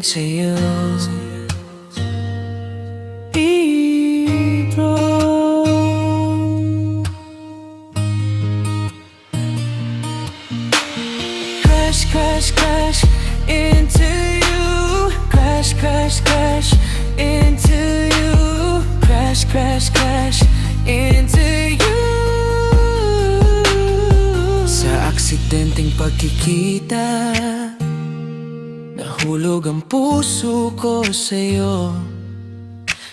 sa'yo. Libro. Crash, crash, crash into you. Crash, crash, crash into you. Crash, crash, crash into you. Sa aksidenteng pagkikita, nahulog ang puso ko sa'yo.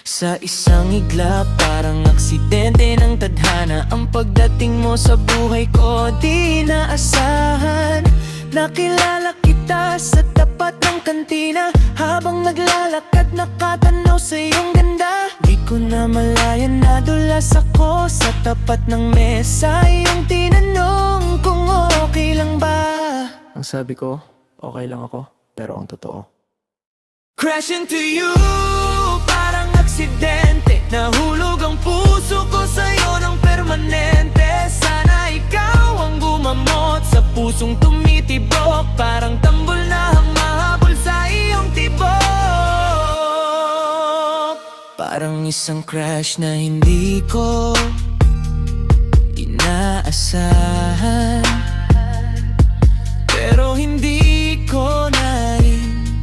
Sa isang iglap, parang aksidente ng tadhana. Ang pagdating mo sa buhay ko, di naasahan. Nakilala kita sa tapat ng kantina. Habang naglalakad, nakatanaw sa iyong ganda. Di ko na malayan, nadulas ako sa tapat ng mesa. Iyong tinanong kung okay lang ba. Ang sabi ko, okay lang ako, pero ang totoo, crash into you, parang aksidente. Nahulog ang puso ko sa'yo ng permanente. Sana ikaw ang gumamot sa pusong tumitibok. Parang tambol na humahabol sa iyong tibok. Parang isang crash na hindi ko inaasahan, pero hindi ko na rin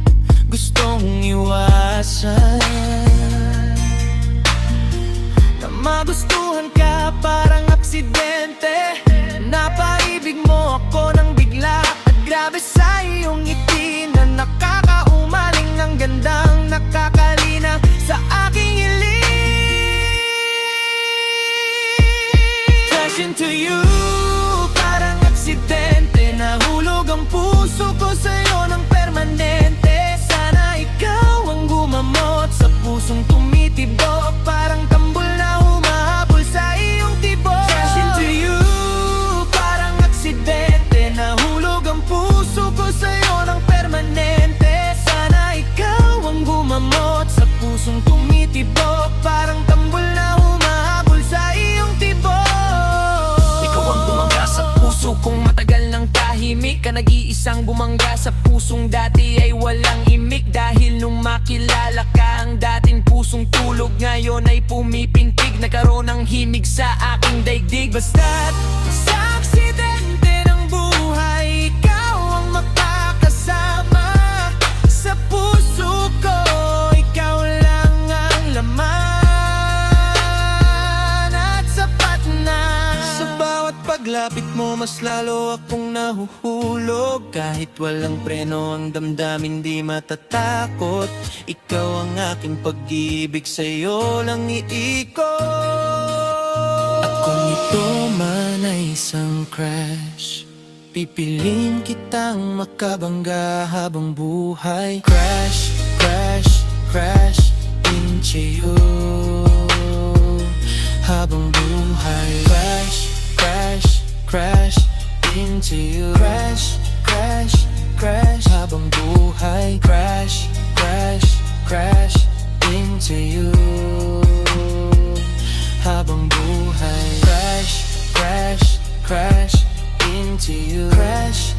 gustong iwasan. Na magustuhan ka parang aksidente. Napaibig mo ako ng bigla. At grabe sa iyong ngiti na nakakaumaling. Ang gandang nakakalina sa aking hiling. Crash into you, parang aksidente. Nahulog ang puso ko sa'yo ng permanente. Sana ikaw ang gumamot sa pusong tumitibok. Parang tambol na humahabol sa iyong tibok. Crash into you, parang aksidente. Nahulog ang puso ko sa'yo ng permanente. Sana ikaw ang gumamot sa pusong tumitibok. Parang tambol na humahabol sa iyong tibok. Ikaw ang bumangga sa puso kong matagal ng tahimik. Ka nag-iisang bumangga sa pusong dati ay walang imik. Dahil nung makilala ka, ang dating pusong tulog ngayon ay pumipintig. Nagkaroon ng himig sa aking daigdig. Basta't sa aksidente ng buhay, ikaw ang makakasama sa puso ko. Ikaw lang ang laman at sapat na. Sa bawat paglapit mo, mas lalo akong nahuhulog. Kahit walang preno ang damdamin, di matatakot. Ikaw ang aking pag-ibig, sa'yo lang iikot. At kung ito man ay isang crash, pipiliin kitang makabangga habang buhay. Crash, crash, crash into you habang buhay. Crash, crash, crash into you. Crash, crash, crash habang buhay. Crash, crash, crash into you habang buhay. Crash, crash, crash into you. Crash,